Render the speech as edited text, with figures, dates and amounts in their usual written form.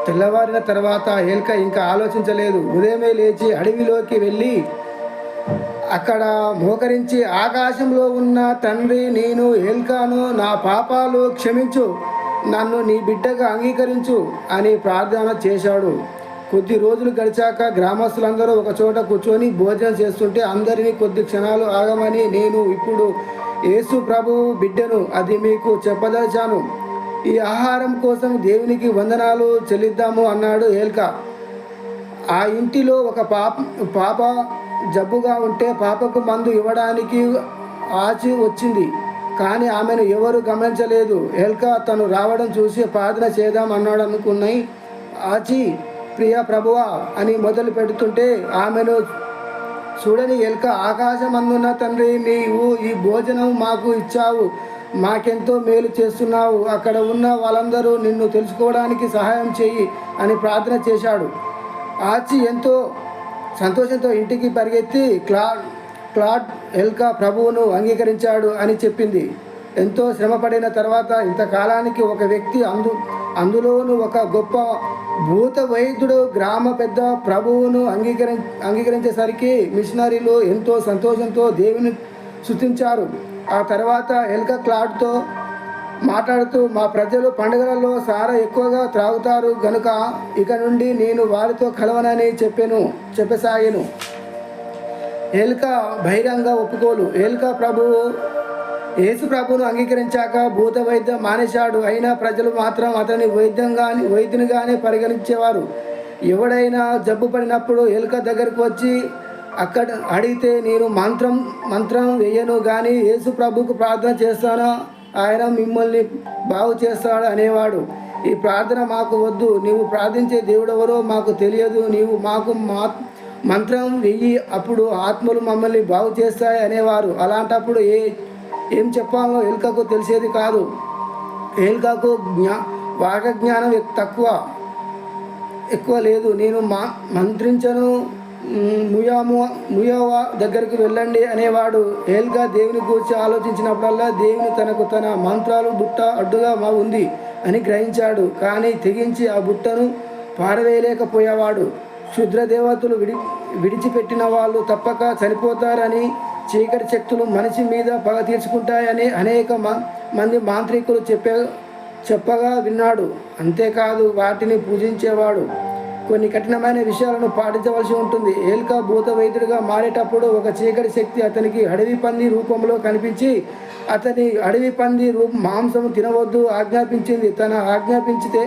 తెల్లవారిన తర్వాత ఏల్కా ఇంకా ఆలోచించలేదు. ఉదయమే లేచి అడవిలోకి వెళ్ళి అక్కడ మోకరించి, ఆకాశంలో ఉన్న తండ్రి, నేను ఏల్కాను, నా పాపాలు క్షమించు, నన్ను నీ బిడ్డగా అంగీకరించు అని ప్రార్థన చేశాడు. కొద్ది రోజులు గడిచాక గ్రామస్తులందరూ ఒక చోట కూర్చొని భోజనం చేస్తుంటే అందరినీ కొద్ది క్షణాలు ఆగమని, నేను ఇప్పుడు యేసు ప్రభువు బిడ్డను, అది మీకు చెప్పదలిచాను. ఈ ఆహారం కోసం దేవునికి వందనాలు చెల్లిద్దాము అన్నాడు ఏల్కా. ఆ ఇంటిలో ఒక పాప జబ్బుగా ఉంటే పాపకు మందు ఇవ్వడానికి ఆచి వచ్చింది. కానీ ఆమెను ఎవరు గమనించలేదు. ఏల్కా తను రావడం చూసి ప్రార్థన చేద్దాం అన్నాడు అనుకున్నాయి. ఆచి, ప్రియ ప్రభువా అని మొదలు పెడుతుంటే ఆమెను చూడని ఏల్కా, ఆకాశమందున్న తండ్రి, నీవు ఈ భోజనం మాకు ఇచ్చావు, మాకెంతో మేలు చేస్తున్నావు, అక్కడ ఉన్న వాళ్ళందరూ నిన్ను తెలుసుకోవడానికి సహాయం చేయి అని ప్రార్థన చేశాడు. ఆచి ఎంతో సంతోషంతో ఇంటికి పరిగెత్తి క్లాడ్ ఏల్కా ప్రభువును అంగీకరించాడు అని చెప్పింది. ఎంతో శ్రమపడిన తర్వాత ఇంతకాలానికి ఒక వ్యక్తి, అందులోనూ ఒక గొప్ప భూత వైద్యుడు, గ్రామ పెద్ద ప్రభువును అంగీకరించేసరికి మిషనరీలు ఎంతో సంతోషంతో దేవుని స్తుతించారు. ఆ తర్వాత ఏల్కా క్లాడ్తో మాట్లాడుతూ, మా ప్రజలు పండుగలలో సారా ఎక్కువగా త్రాగుతారు గనుక ఇక నుండి నేను వారితో కలవనని చెప్పసాగాను. ఏల్కా బహిరంగ ఒప్పుకోలు. ఏల్కా యేసు ప్రభువును అంగీకరించాక భూత వైద్యం మానేశాడు. అయినా ప్రజలు మాత్రం అతని వైద్యునిగానే పరిగణించేవారు. ఎవడైనా జబ్బు పడినప్పుడు ఏల్కా దగ్గరికి వచ్చి అక్కడ అడిగితే, నేను మంత్రం వేయను కానీ యేసు ప్రభువుకు ప్రార్థన చేస్తాను, ఆయన మిమ్మల్ని బాగు చేస్తాడు అనేవాడు. ఈ ప్రార్థన మాకు వద్దు, నీవు ప్రార్థించే దేవుడెవరో మాకు తెలియదు, నీవు మాకు మంత్రం వెయ్యి, అప్పుడు ఆత్మలు మమ్మల్ని బాగు చేస్తాయి అనేవారు. అలాంటప్పుడు ఏం చెప్పాలో ఏల్కాకు తెలిసేది కాదు. ఏల్కాకు వాక్జ్ఞానం ఎక్కువ లేదు. నేను మంత్రించను, ముయోవా దగ్గరికి వెళ్ళండి అనేవాడు. ఏల్కా దేవుని గురించి ఆలోచించినప్పుడల్లా దేవుని తనకు తన మంత్రాలు బుట్ట అడ్డుగా ఉంది అని గ్రహించాడు. కానీ తెగించి ఆ బుట్టను పారవేయలేకపోయేవాడు. క్షుద్ర దేవతలు విడిచిపెట్టిన వాళ్ళు తప్పక చనిపోతారని, చీకటి శక్తులు మనిషి మీద పగ తీర్చుకుంటాయని అనేక మంది మాంత్రికులు చెప్పగా విన్నాడు. అంతేకాదు వాటిని పూజించేవాడు. కొన్ని కఠినమైన విషయాలను పాటించవలసి ఉంటుంది. ఏల్కా భూత వైద్యుడిగా మారేటప్పుడు ఒక చీకటి శక్తి అతనికి అడవి పంది రూపంలో కనిపించి అతని అడవి పంది మాంసం తినవద్దు ఆజ్ఞాపించింది. తన ఆజ్ఞాపించితే